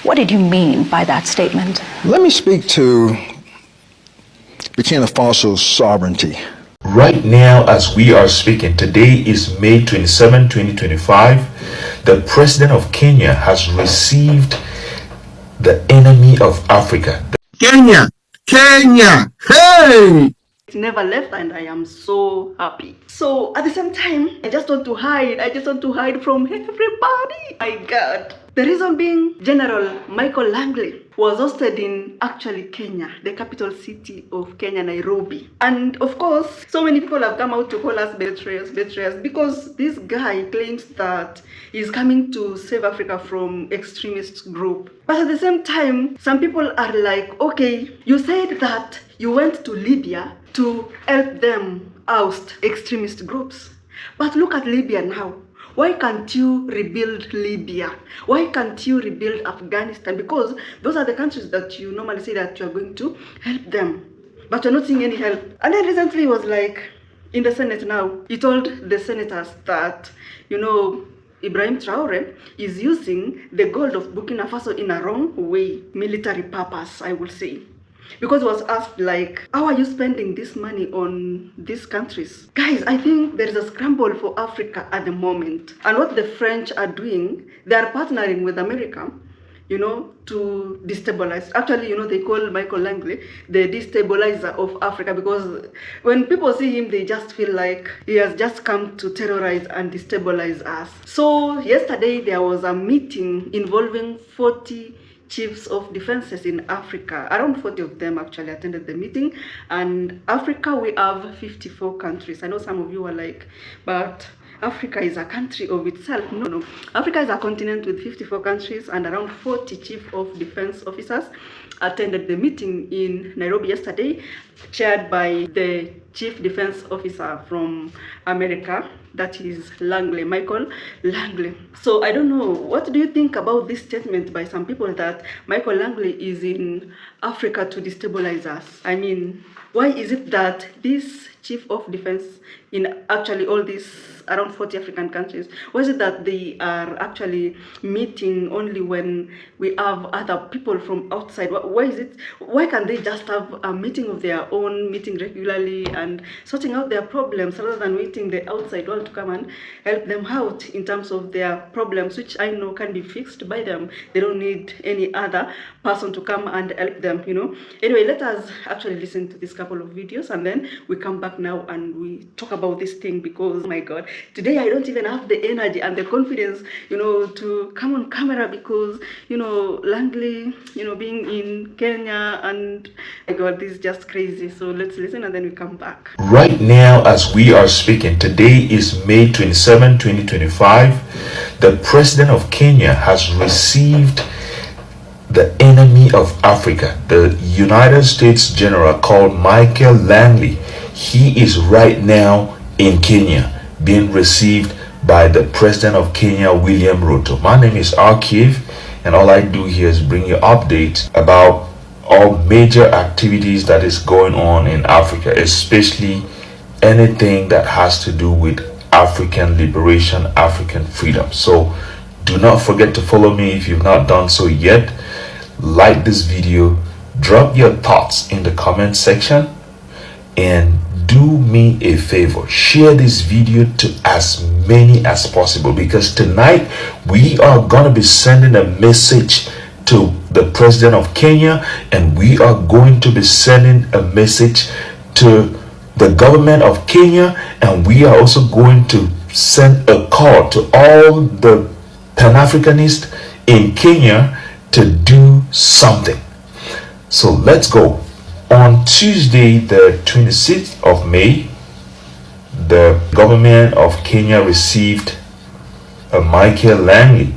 What did you mean by that statement? Let me speak to Burkina Faso's sovereignty. Right now, as we are speaking, today is May 27, 2025. The president of Kenya has received the enemy of Africa. Kenya! Hey! It never left, and I am so happy. So at the same time, I just want to hide. I just want to hide from everybody. My God. The reason being, General Michael Langley was hosted in actually Kenya, the capital city of Kenya, Nairobi. And of course, so many people have come out to call us betrayers, because this guy claims that he's coming to save Africa from extremist group. But at the same time, some people are like, okay, you said that you went to Libya to help them oust extremist groups. But look at Libya now. Why can't you rebuild Libya? Why can't you rebuild Afghanistan? Because those are the countries that you normally say that you're going to help them. But you're not seeing any help. And then recently was like, in the Senate now, he told the senators that, Ibrahim Traore is using the gold of Burkina Faso in a wrong way, military purpose, I will say. Because he was asked like, how are you spending this money on these countries? Guys, I think there is a scramble for Africa at the moment. And what the French are doing, they are partnering with America, to destabilize. Actually, they call Michael Langley the destabilizer of Africa, because when people see him, they just feel like he has just come to terrorize and destabilize us. So yesterday, there was a meeting involving 40 chiefs of defenses in Africa. Around 40 of them actually attended the meeting. And Africa, we have 54 countries. I know some of you are like, but Africa is a country of itself. No. Africa is a continent with 54 countries, and around 40 chief of defense officers attended the meeting in Nairobi yesterday, chaired by the chief defense officer from America, that is Langley, Michael Langley. So I don't know, what do you think about this statement by some people that Michael Langley is in Africa to destabilize us? I mean, why is it that this chief of defense in actually all these around 40 African countries, why is it that they are actually meeting only when we have other people from outside? Why can't they just have a meeting of their own, meeting regularly and sorting out their problems, rather than waiting the outside world to come and help them out in terms of their problems, which I know can be fixed by them? They don't need any other person to come and help them, Anyway, let us actually listen to this couple of videos, and then we come back now and we talk about this thing, because oh my God, today I don't even have the energy and the confidence, to come on camera, because, Langley, being in Kenya, and my God, this is just crazy. So let's listen and then we come back. Right now, as we are speaking, today is May 27, 2025. The president of Kenya has received the enemy of Africa, the United States general called Michael Langley. He is right now in Kenya being received by the president of Kenya, William Ruto. My name is Archive, and all I do here is bring you updates about all major activities that is going on in Africa, especially anything that has to do with African liberation, African freedom. So do not forget to follow me if you've not done so yet. Like this video, drop your thoughts in the comment section, and do me a favor, share this video to as many as possible, because tonight we are going to be sending a message to the president of Kenya, and we are going to be sending a message to the government of Kenya, and we are also going to send a call to all the Pan-Africanists in Kenya to do something. So let's go. On Tuesday, the 26th of May, the government of Kenya received a Michael Langley.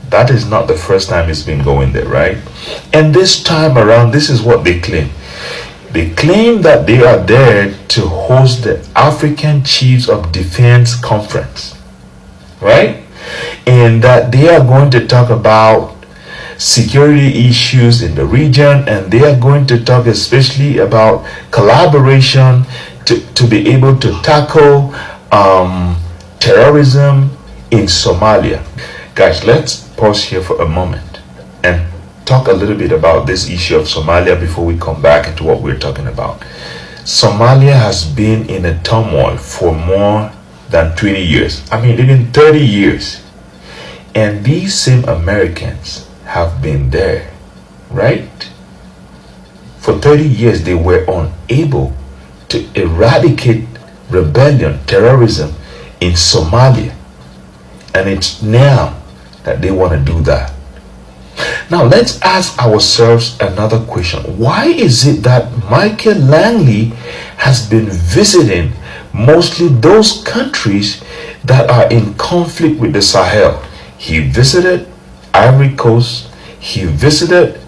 That is not the first time it's been going there, right? And this time around, this is what they claim. They claim that they are there to host the African Chiefs of Defense Conference, right? And that they are going to talk about security issues in the region, and they are going to talk especially about collaboration to be able to tackle terrorism in Somalia. Guys, let's pause here for a moment and talk a little bit about this issue of Somalia before we come back into what we're talking about. Somalia has been in a turmoil for more than 20 years. I mean, even 30 years. And these same Americans have been there, right? For 30 years, they were unable to eradicate rebellion, terrorism in Somalia. And it's now that they want to do that. Now, let's ask ourselves another question. Why is it that Michael Langley has been visiting mostly those countries that are in conflict with the Sahel? He visited Ivory Coast. He visited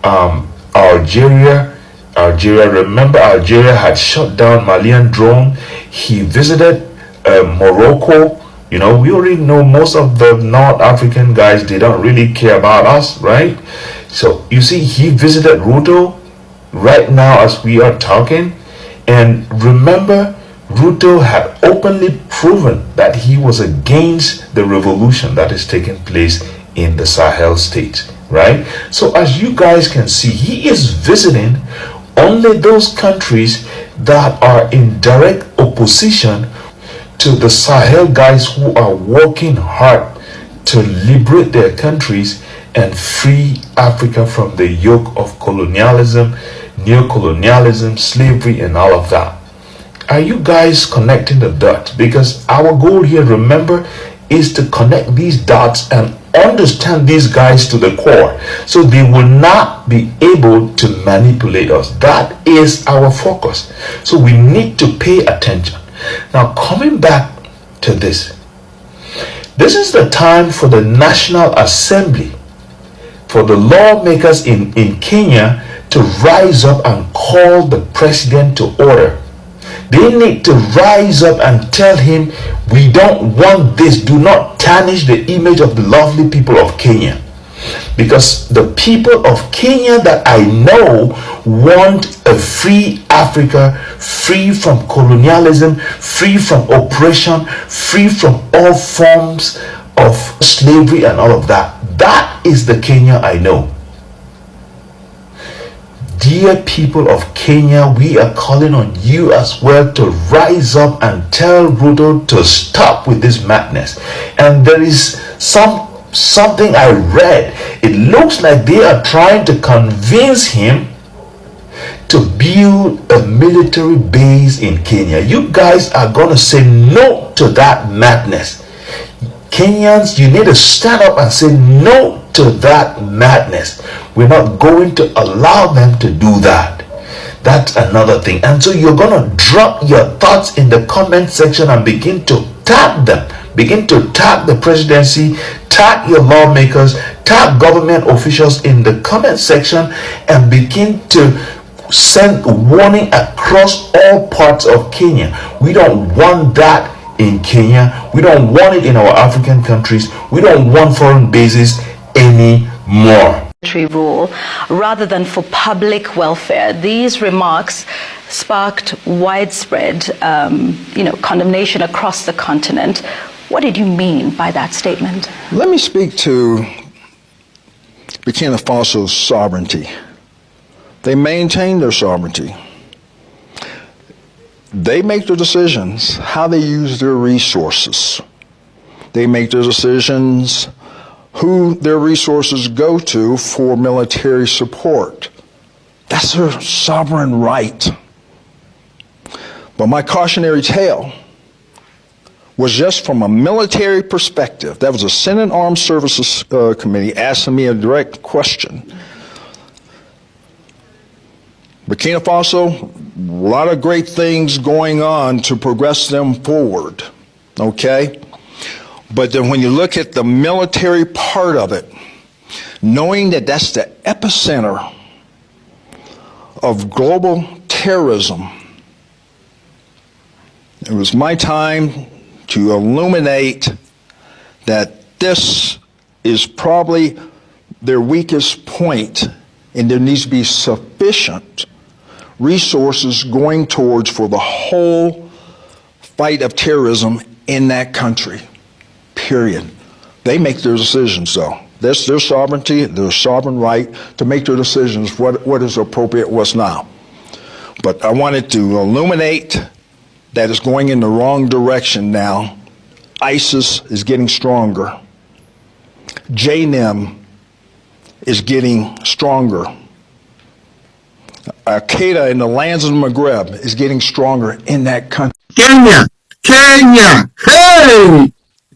Algeria. Remember, Algeria had shut down Malian drone. He visited Morocco. You know, we already know most of the North African guys, they don't really care about us, right? So you see, he visited Ruto right now as we are talking. And remember, Ruto had openly proven that he was against the revolution that is taking place in the Sahel states, right? So as you guys can see, he is visiting only those countries that are in direct opposition to the Sahel guys who are working hard to liberate their countries and free Africa from the yoke of colonialism, neocolonialism, slavery, and all of that. Are you guys connecting the dots? Because our goal here, remember, is to connect these dots and understand these guys to the core so they will not be able to manipulate us. That is our focus. So we need to pay attention. Now, coming back to this is the time for the National Assembly, for the lawmakers in Kenya to rise up and call the president to order. They need to rise up and tell him, we don't want this. Do not tarnish the image of the lovely people of Kenya. Because the people of Kenya that I know want a free Africa, free from colonialism, free from oppression, free from all forms of slavery and all of that. That is the Kenya I know. Dear people of Kenya, we are calling on you as well to rise up and tell Ruto to stop with this madness. And there is something I read. It looks like they are trying to convince him to build a military base in Kenya. You guys are going to say no to that madness. Kenyans, you need to stand up and say no to that madness. We're not going to allow them to do that. That's another thing. And so you're going to drop your thoughts in the comment section and begin to tag them. Begin to tag the presidency, tag your lawmakers, tag government officials in the comment section, and begin to send warning across all parts of Kenya. We don't want that in Kenya. We don't want it in our African countries. We don't want foreign bases anymore. Rule rather than for public welfare. These remarks sparked widespread condemnation across the continent. What did you mean by that statement? Let me speak to Burkina Faso's sovereignty. They maintain their sovereignty. They make their decisions how they use their resources. They make their decisions who their resources go to for military support. That's their sovereign right. But my cautionary tale was just from a military perspective. That was a Senate Armed Services Committee asking me a direct question. Burkina Faso, a lot of great things going on to progress them forward, okay? But then when you look at the military part of it, knowing that that's the epicenter of global terrorism, it was my time to illuminate that this is probably their weakest point, and there needs to be sufficient resources going towards for the whole fight of terrorism in that country, period. They make their decisions though. That's their sovereignty, their sovereign right to make their decisions what is appropriate, what's not. But I wanted to illuminate that it's going in the wrong direction now. ISIS is getting stronger. JNIM is getting stronger. Al-Qaeda in the lands of the Maghreb is getting stronger in that country. Kenya! Hey!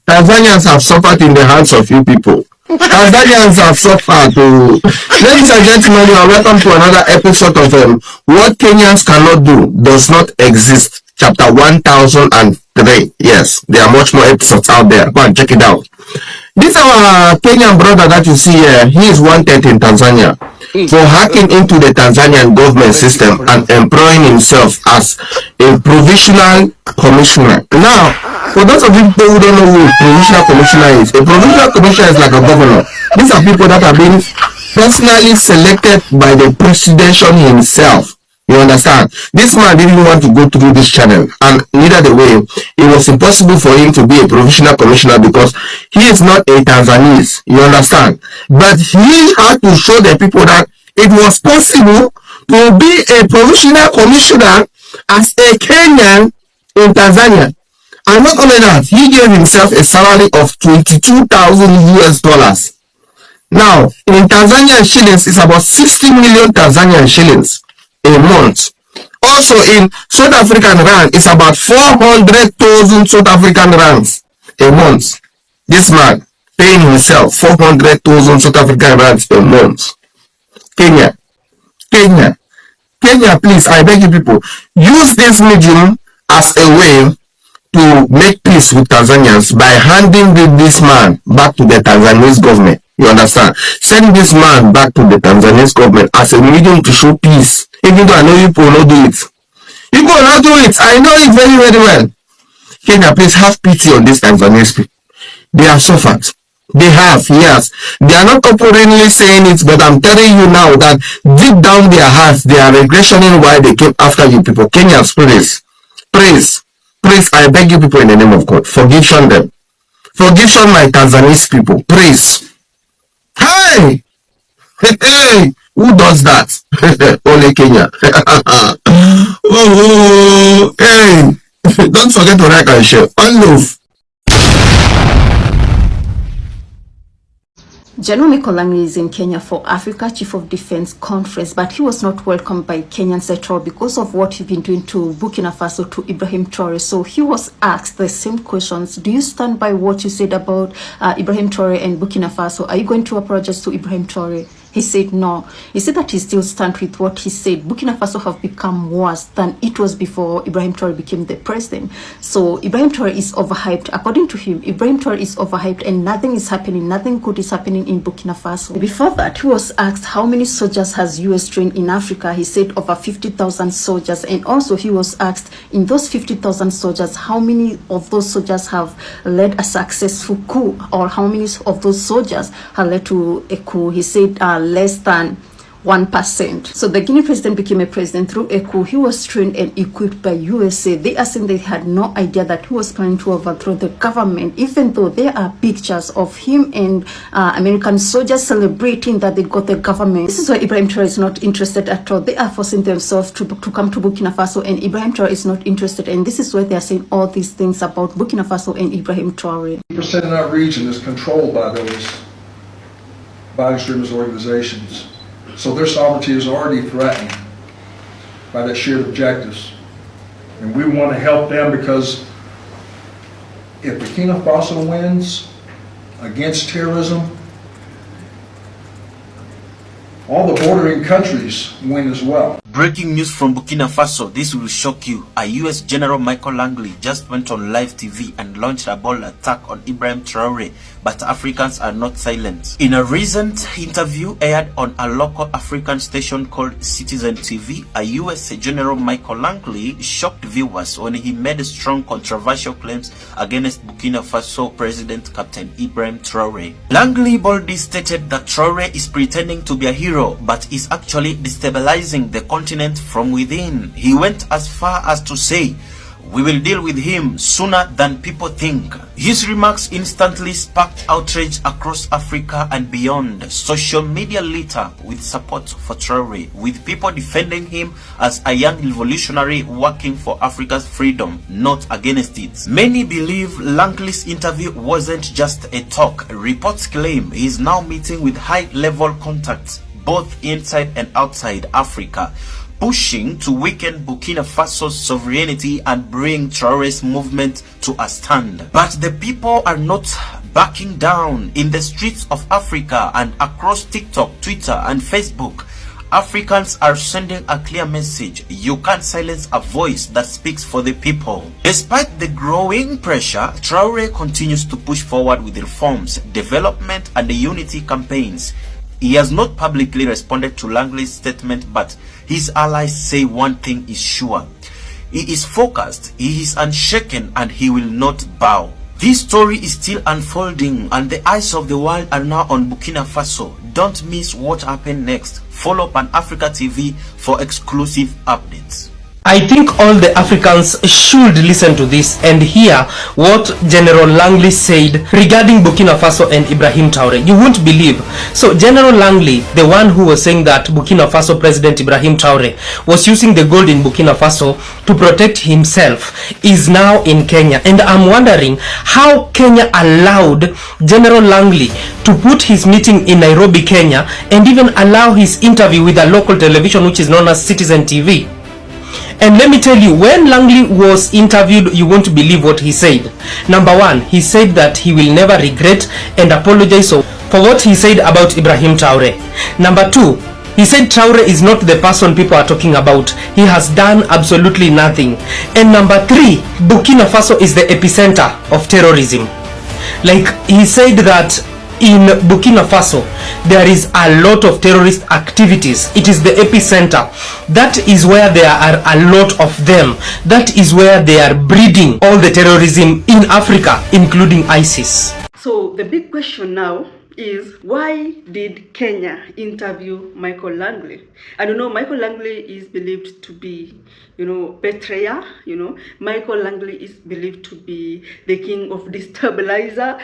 Tanzanians have suffered in the hands of you people. Tanzanians have suffered. Ladies and gentlemen, you are welcome to another episode of What Kenyans Cannot Do Does Not Exist, chapter 1003. Yes, there are much more episodes out there. Go and check it out. This our Kenyan brother that you see here, he is wanted in Tanzania for hacking into the Tanzanian government system and employing himself as a provisional commissioner. Now, for those of you who don't know who a provisional commissioner is, a provisional commissioner is like a governor. These are people that have been personally selected by the president himself. You understand? This man didn't want to go through this channel, and neither the way it was impossible for him to be a provisional commissioner because he is not a Tanzanese. You understand? But he had to show the people that it was possible to be a provisional commissioner as a Kenyan in Tanzania. And not only that, he gave himself a salary of $22,000 US. Now, in Tanzanian shillings, it's about 60 million Tanzanian shillings a month. Also, in South African rand, it's about 400,000 South African rands a month. This man paying himself 400,000 South African rands a month. Kenya, please, I beg you people, use this medium as a way to make peace with Tanzanians by handing this man back to the Tanzanese government. You understand? Send this man back to the Tanzanese government as a medium to show peace. Even though I know you will not do it. You will not do it. I know it very, very well. Kenya, please have pity on these Tanzanians people. They have suffered. They have, yes. They are not openly saying it, but I'm telling you now that deep down their hearts, they are regressioning why they came after you people. Kenyans, please, I beg you people in the name of God, forgive them. Forgive my Tanzanese people, please. Hey, who does that? Only Kenya. Hey, don't forget to like and share. One love. General Michael Langley is in Kenya for Africa Chief of Defense Conference, but he was not welcomed by Kenyan Traore because of what he's been doing to Burkina Faso, to Ibrahim Traore. So he was asked the same questions. Do you stand by what you said about Ibrahim Traore and Burkina Faso? Are you going to apologize to Ibrahim Traore? He said no. He said that he still stands with what he said. Burkina Faso have become worse than it was before Ibrahim Traore became the president. So Ibrahim Traore is overhyped. According to him, Ibrahim Traore is overhyped and nothing is happening. Nothing good is happening in Burkina Faso. Before that, he was asked how many soldiers has US trained in Africa. He said over 50,000 soldiers. And also he was asked, in those 50,000 soldiers, how many of those soldiers have led a successful coup, or how many of those soldiers have led to a coup? He said less than 1%. So the Guinea president became a president through a coup. He was trained and equipped by USA. They are saying they had no idea that he was planning to overthrow the government, even though there are pictures of him and American soldiers celebrating that they got the government. This is why Ibrahim Traore is not interested at all. They are forcing themselves to come to Burkina Faso, and Ibrahim Traore is not interested. And this is why they are saying all these things about Burkina Faso and Ibrahim Traore. 80% of that region is controlled by extremist organizations. So their sovereignty is already threatened by their shared objectives. And we want to help them because if Burkina Faso wins against terrorism, all the bordering countries win as well. Breaking news from Burkina Faso. This will shock you. A US General Michael Langley just went on live TV and launched a bold attack on Ibrahim Traore, but Africans are not silent. In a recent interview aired on a local African station called Citizen TV, a US General Michael Langley shocked viewers when he made strong controversial claims against Burkina Faso President Captain Ibrahim Traore. Langley boldly stated that Traore is pretending to be a hero, but is actually destabilizing the continent from within. He went as far as to say, We will deal with him sooner than people think. His remarks instantly sparked outrage across Africa and beyond. Social media litter with support for Traore, with people defending him as a young revolutionary working for Africa's freedom, not against it. Many believe Langley's interview wasn't just a talk. Reports claim he is now meeting with high-level contacts both inside and outside Africa, pushing to weaken Burkina Faso's sovereignty and bring Traore's movement to a stand. But the people are not backing down. In the streets of Africa and across TikTok, Twitter and Facebook, Africans are sending a clear message. You can't silence a voice that speaks for the people. Despite the growing pressure, Traore continues to push forward with reforms, development and the unity campaigns. He has not publicly responded to Langley's statement, but his allies say one thing is sure. He is focused, he is unshaken, and he will not bow. This story is still unfolding, and the eyes of the world are now on Burkina Faso. Don't miss what happened next. Follow Pan Africa TV for exclusive updates. I think all the Africans should listen to this and hear what General Langley said regarding Burkina Faso and Ibrahim Traore. You won't believe. So General Langley, the one who was saying that Burkina Faso President Ibrahim Traore was using the gold in Burkina Faso to protect himself, is now in Kenya. And I'm wondering how Kenya allowed General Langley to put his meeting in Nairobi, Kenya, and even allow his interview with a local television which is known as Citizen TV. And let me tell you, when Langley was interviewed, you won't believe what he said. Number one, he said that he will never regret and apologize for what he said about Ibrahim Traore. Number two, he said Traore is not the person people are talking about. He has done absolutely nothing. And number three, Burkina Faso is the epicenter of terrorism. Like, he said that in Burkina Faso, there is a lot of terrorist activities. It is the epicenter. That is where there are a lot of them. That is where they are breeding all the terrorism in Africa, including ISIS. So the big question now is, why did Kenya interview Michael Langley? I don't know, Michael Langley is believed to be, betrayer, Michael Langley is believed to be the king of destabilizer,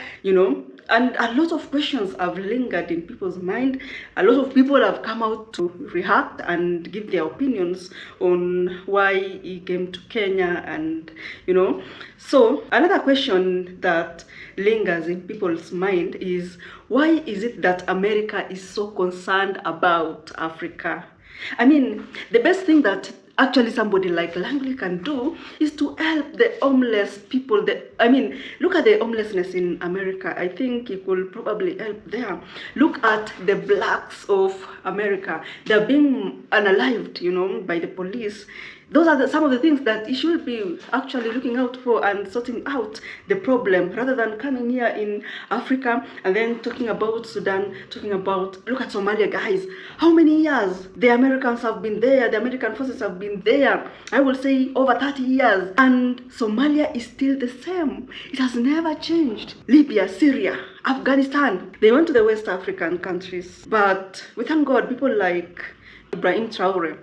and a lot of questions have lingered in people's mind. A lot of people have come out to react and give their opinions on why he came to Kenya, and So another question that lingers in people's mind is, why is it that America is so concerned about Africa? I mean, the best thing that actually somebody like Langley can do is to help the homeless people. Look at the homelessness in America. I think it will probably help there. Look at the blacks of America. They're being unalived, by the police. Those are some of the things that he should be actually looking out for and sorting out the problem, rather than coming here in Africa and then talking about Sudan, look at Somalia, guys. How many years the Americans have been there, the American forces have been there? I will say over 30 years. And Somalia is still the same. It has never changed. Libya, Syria, Afghanistan. They went to the West African countries. But we thank God, people like Ibrahim Traore,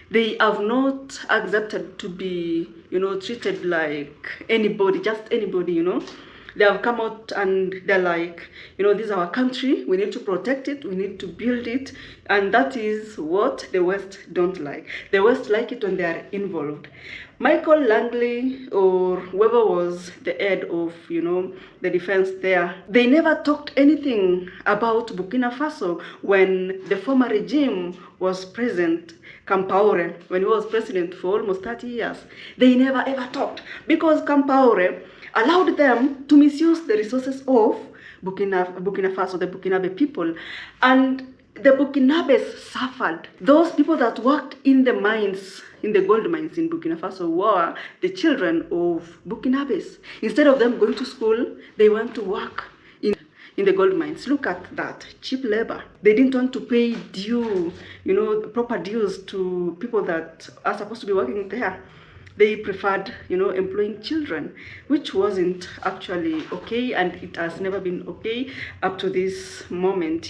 they have not accepted to be, treated like anybody, just anybody, They have come out and they're like, this is our country, we need to protect it, we need to build it. And that is what the West don't like. The West like it when they are involved. Michael Langley, or whoever was the head of, the defense there, they never talked anything about Burkina Faso when the former regime was present. Traore, when he was president for almost 30 years, they never ever talked, because Traore allowed them to misuse the resources of Burkina Faso, the Burkinabe people, and the Burkinabes suffered. Those people that worked in the mines, in the gold mines in Burkina Faso, were the children of Burkinabes. Instead of them going to school, they went to work in the gold mines. Look at that, cheap labor. They didn't want to pay due, proper dues to people that are supposed to be working there. they preferred, employing children, which wasn't actually okay, and it has never been okay up to this moment,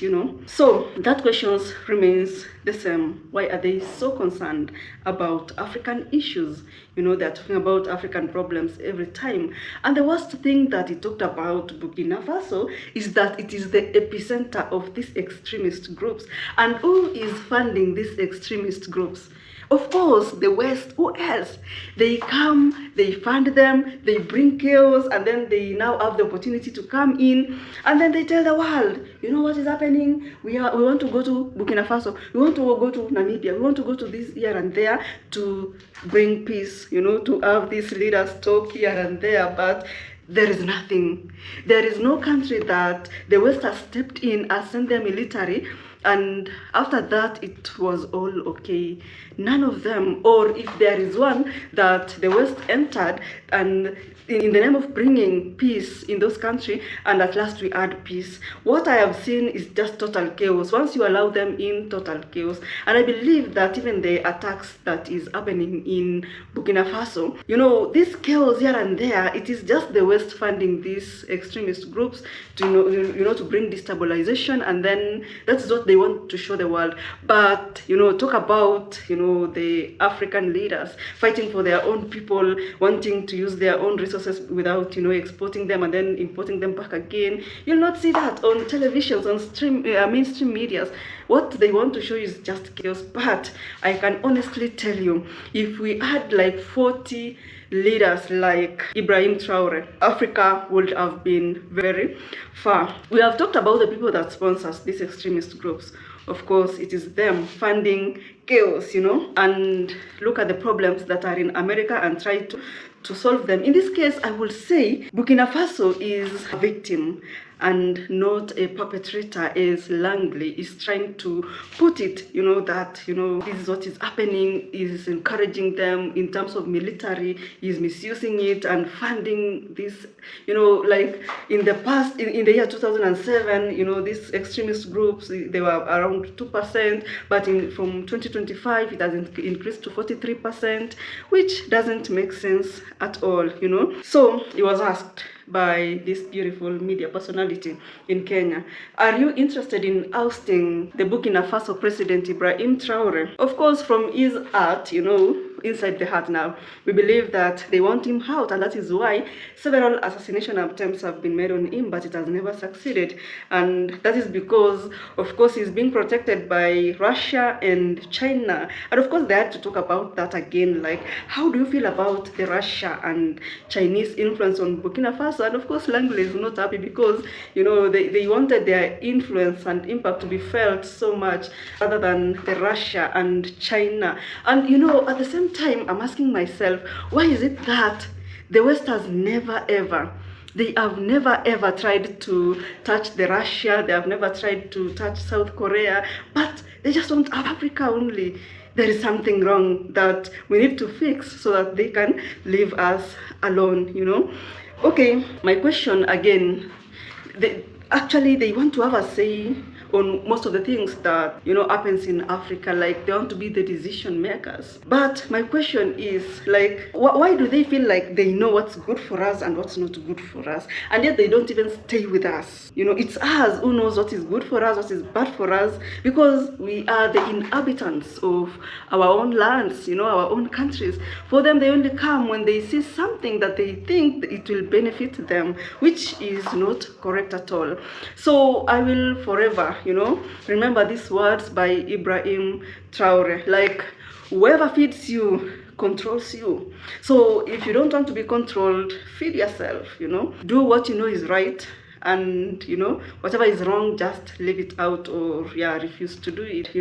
So that question remains the same. Why are they so concerned about African issues? They're talking about African problems every time. And the worst thing that he talked about Burkina Faso is that it is the epicenter of these extremist groups. And who is funding these extremist groups? Of course, the West. Who else? They come, they fund them, they bring chaos, and then they now have the opportunity to come in, and then they tell the world, you know what is happening? We want to go to Burkina Faso, we want to go to Namibia, we want to go to this here and there to bring peace, to have these leaders talk here and there, but there is nothing. There is no country that the West has stepped in, has sent their military, and after that it was all okay. None of them, or if there is one that the West entered and in the name of bringing peace in those countries, and at last we had peace. What I have seen is just total chaos. Once you allow them in, total chaos. And I believe that even the attacks that is happening in Burkina Faso, this chaos here and there, it is just the West funding these extremist groups to to bring destabilization, and then that's what they want to show the world. But talk about the African leaders fighting for their own people, wanting to use their own resources without exporting them and then importing them back again. You'll not see that on televisions, on mainstream medias. What they want to show is just chaos. But I can honestly tell you, if we had like 40 leaders like Ibrahim Traore, Africa would have been very far. We have talked about the people that sponsors these extremist groups. Of course, it is them funding chaos, and look at the problems that are in America and try to solve them. In this case, I will say Burkina Faso is a victim and not a perpetrator, as Langley is trying to put it, that, this is what is happening, is encouraging them in terms of military, is misusing it and funding this, like in the past, in the year 2007, these extremist groups, they were around 2%, but from 2025, it has increased to 43%, which doesn't make sense at all, So he was asked by this beautiful media personality in Kenya, are you interested in ousting the Burkina Faso president Ibrahim Traore? Of course, from his heart, inside the heart now, we believe that they want him out, and that is why several assassination attempts have been made on him, but it has never succeeded. And that is because, of course, he's being protected by Russia and China. And of course, they had to talk about that again, like, how do you feel about the Russia and Chinese influence on Burkina Faso? And of course, Langley is not happy because, they wanted their influence and impact to be felt so much rather than the Russia and China. And, at the same time, I'm asking myself, why is it that the West has never ever, they have never ever tried to touch the Russia, they have never tried to touch South Korea, but they just want Africa only? There is something wrong that we need to fix so that they can leave us alone, Okay, my question again, they want to have a say on most of the things that happens in Africa, like they want to be the decision makers. But my question is, like, why do they feel like they know what's good for us and what's not good for us, and yet they don't even stay with us? It's us who knows what is good for us, what is bad for us, because we are the inhabitants of our own lands, our own countries. For them, they only come when they see something that they think it will benefit them, which is not correct at all. So I will forever remember these words by Ibrahim Traore, like, whoever feeds you controls you. So if you don't want to be controlled, feed yourself, do what is right, and whatever is wrong, just leave it out, or refuse to do it.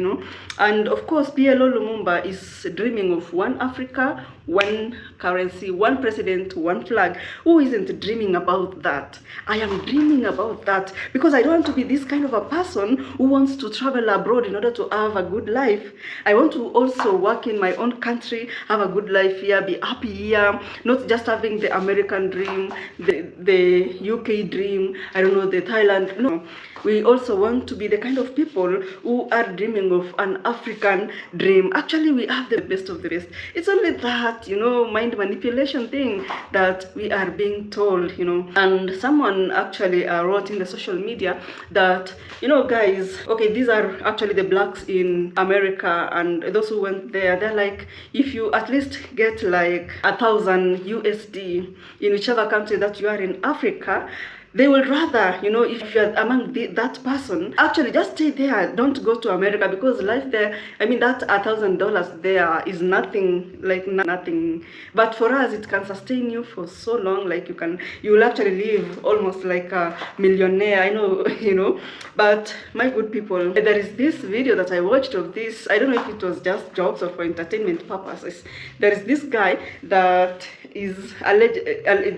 And of course, PLO Lumumba is dreaming of one Africa, one currency, one president, one flag. Who isn't dreaming about that? I am dreaming about that, because I don't want to be this kind of a person who wants to travel abroad in order to have a good life. I want to also work in my own country, have a good life here, be happy here, not just having the American dream, the UK dream. I don't know, the Thailand. No, we also want to be the kind of people who are dreaming of an African dream. Actually, we have the best of the best. It's only that, you know, mind manipulation thing that we are being told, you know. And someone actually wrote in the social media that, you know, guys, okay, these are actually the blacks in America, and those who went there, they're like, if you at least get like 1,000 USD in whichever country that you are in Africa, they will rather, you know, if you're among that person, actually just stay there, don't go to America, because life there, I mean, that $1,000 there is nothing, like nothing. But for us, it can sustain you for so long, like you will actually live almost like a millionaire, I know, you know. But my good people, there is this video that I watched of this, I don't know if it was just jokes or for entertainment purposes. There is this guy that is alleged,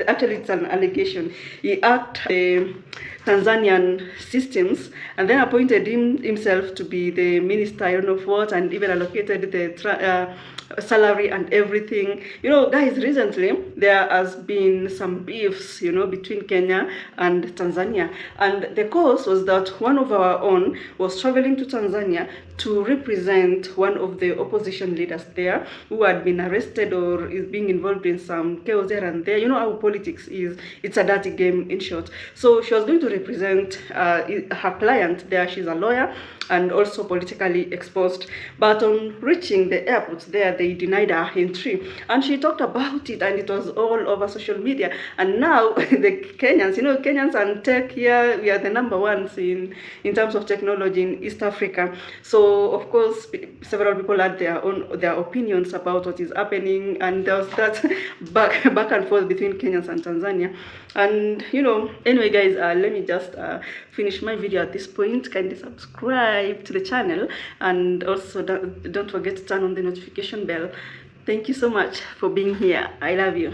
actually it's an allegation. He hacked the Tanzanian systems and then appointed himself to be the minister, I don't know what, and even allocated the salary and everything. You know, guys, recently there has been some beefs, you know, between Kenya and Tanzania, and the cause was that one of our own was traveling to Tanzania to represent one of the opposition leaders there who had been arrested or is being involved in some chaos there and there. You know how politics is, it's a dirty game in short. So she was going to represent her client there. She's a lawyer and also politically exposed, but on reaching the airport there, they denied her entry, and she talked about it, and it was all over social media. And now the Kenyans, you know, Kenyans and tech here, we are the number ones in terms of technology in East Africa. So of course several people had their opinions about what is happening, and there was that back and forth between Kenyans and Tanzania. And you know, anyway guys, let me just finish my video at this point. Kindly subscribe to the channel, and also don't forget to turn on the notification bell. Thank you so much for being here. I love you.